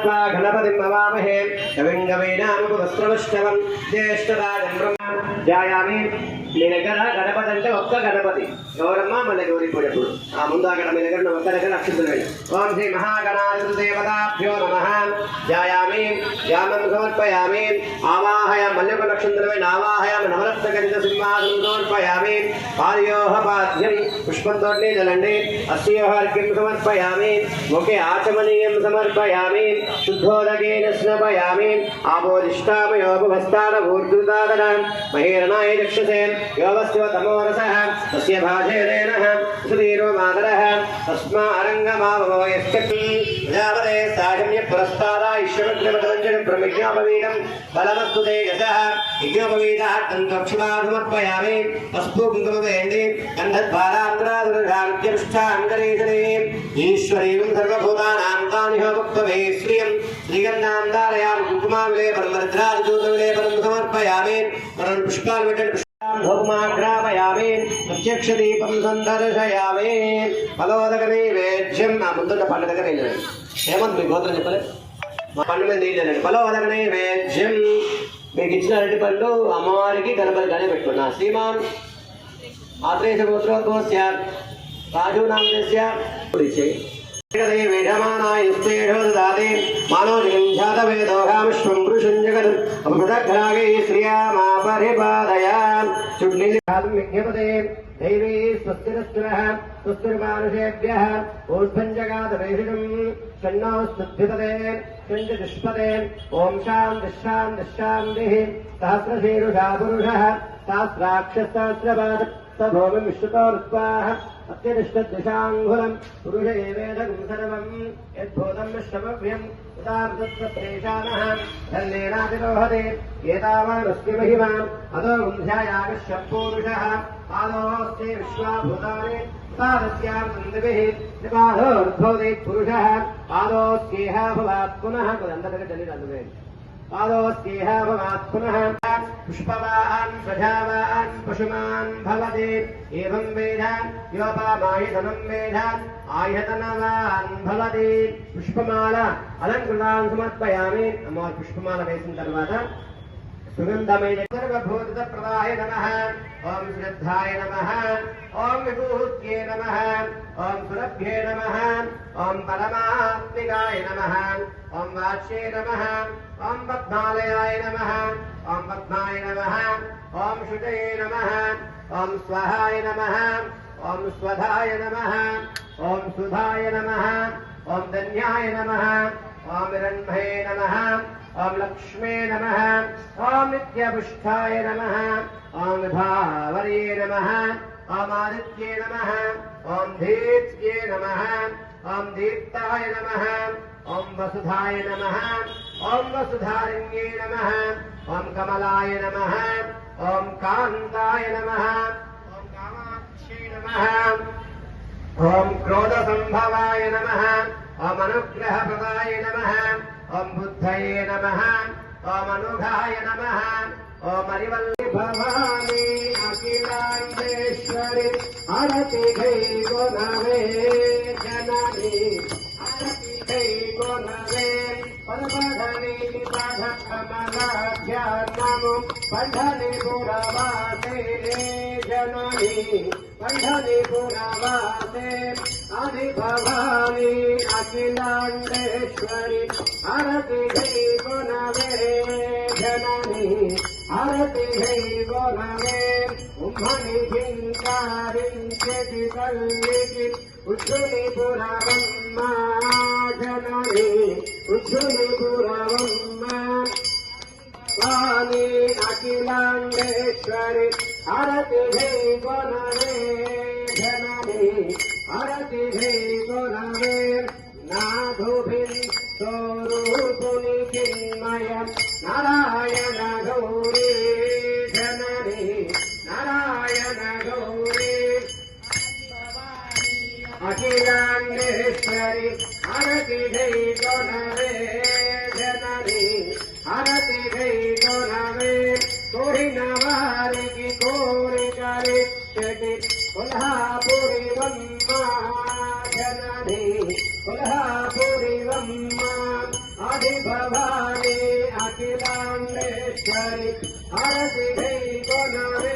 गणपतिं नमामहे कविं कवीनामुपस्त्रवश्रवं ज्येष्ठराजं ब्रह्म ध्यायामि निरगण गणपति ఒక్క గణపతి గౌరమ్మ మళ్ళీ గౌరీ పూజప్పుడు ఆ ముందు అక్కడ నిరగణ ఒక్క దగ్గర అక్షింతలు ఓం శ్రీ మహాగణాధిపతి దేవతాభ్యో నమః ధ్యాయామి ధ్యానం సమర్పయామి ఆవాహయ మళ్ళీ ఒక నక్షత్రమైన ఆవాహయామి నవరత్నగణిత సింహాసనం సమర్పయామి పాదయోహ పాద్యం పుష్పంతో జలండి అస్యోహ అర్ఘ్యం సమర్పయామి ముఖే ఆచమనీయం సమర్పయామి శుద్ధోదకేన స్నపయామి ఆపోదిష్టామయోపస్థాన భూర్గృతాదన మహేరణాయ చక్షసే యోగస్య తమోరసః తస్య భాజేదేనః సుధీరో మాతరః తస్మా అరంగమావో యస్కటి ప్రజాపతే సాగమ్య పురస్తాదా ఈశ్వరగ్రమదంజన బ్రహ్మజ్ఞాపవీడం బలవస్తు తేజసః యజ్ఞోపవీతార్థం దక్షిణా సమర్పయామి పసుపు కుంకుమ వేయండి గంధద్వారాంతరాదుర్గాంత్యనుష్ఠాంగరీషణే ఈశ్వరీం సర్వభూతానాం తానిహోపక్వే శ్రియం శ్రీగంధాం ధారయామి కుంకుమావిలేపనం వరద్రాజూతవిలేపనం సమర్పయామి మనం పుష్పాలు పెట్టండి భౌమాగ్రాపయామి ప్రత్యక్షదీపం సందర్శయామి ఫలోదక నైవేద్యం నా ముందున్న పండు దగ్గర వెళ్ళండి ఏమంది మీ గోత్రం చెప్పలే మా పండు మీద నీళ్ళండి ఫలోదక నైవేద్యం మీకు ఇచ్చిన అరటి పండు అమ్మవారికి గణపతిగానే పెట్టుకున్నా శ్రీమాన్ ఆత్రేయ గోత్రోద్భవస్య రాజు నామస్య दैवी स्वस्तिरस्तिरः स्वस्तिर्मानुषेभ्यः ऊर्ध्वञ्जगातवेषिणं षण्णो स्तुभ्यतते षण्डुष्पते ॐ शान्तिः शान्तिः सहस्रशीरुषा पुरुषः सहस्राक्षसहस्रपाद सभोमिं विश्वतो ऋत्वाः अत्यनिष्ठद्विषाङ्गुलं पुरुष एवेदगुं सर्वं यद्भूतं विश्वमभ्यं उदार्तत्प्रेषानः धन्येनातिरोहते एतावानस्य महिमाम् अतो ध्यायामिश्वं पूरुषः आदोऽस्ते विश्वाभूतानि पादस्यां सन्दिभिः निपादोर्भवति पुरुषः आदोऽस्येह भवात् पुनः कुदन्तकजलिरन्वे पादोस्तेह भवात् पुनः पुष्पवान् स्वधावान् पशुमान् भवति एवं वेद योपामायतनं वेद आयतनवान् भवति पुष्पमाला अलङ्कृतान् समर्पयामि अम्मार पुष्पमाला वेసిన తర్వాత सुगन्धमय सर्वभूतप्रदाय नमः ओम श्रद्धाय नमः ओम विभूत्ये नमः ओम सुरभ्ये नमः ओम परमात्मिकाय नमः ओम वाच्ये नमः ओम पद्मालयाय नमः ओम पद्माय नमः ओम शुचये नमः ओम स्वाहाय नमः ओम स्वधाय नमः ओम सुधाय नमः ओम धन्याय नमः ओम हिरण्मये नमः ओम लक्ष्मे नमः ओम नित्यपुष्टाय नमः ओम विभावर्ये नमः ओम आदित्ये नमः ओम धीत्ये नमः ओम दीप्ताय नमः ओम वसुधाय नमः ओम वसुधारिण्ये नमः ओम कमलाय नमः ओम कान्ताय नमः ओम कामाक्षे नमः ओम क्रोधसंभवाय नमः ओम अनुग्रहप्रदाय नमः ओम बुद्धये नमः ओम अनुघाय नमः ओम हरिवल्ली भवानी अखिलांडेश्वरी आरती गई गोनवे जननी आरती गई गोनवे परमधनी कमलाध्यानमु पंढरीपुरवासे जननी पंढरीपुरवासे आदि भवानी अखिलांडेश्वरी आरती गई गोनवे जननी आरती गई गोनवे उम्मणि भिंकारिंचति तल्लिकी उज्जुलिपुरवम्मा जननी उज्जुलिपुरवम्मा वाणी अखिलांडेश्वरी आरती गई गोनवे जननी आरती गई गोनवे नाधुभिन् स्वरूपुनि चिन्मय नारायण गौरी जननी नारायण गौरी अखिलांडेश्वरी आरती गई गोनवे जननी आरती गई गोनवे कोरि नवारी की कोरि करिष्यति कोल्हापुरी वम्मा जननी कोल्हापुरी वम्मा भवानी अखिलांडेश्वरी हरति गई को नवे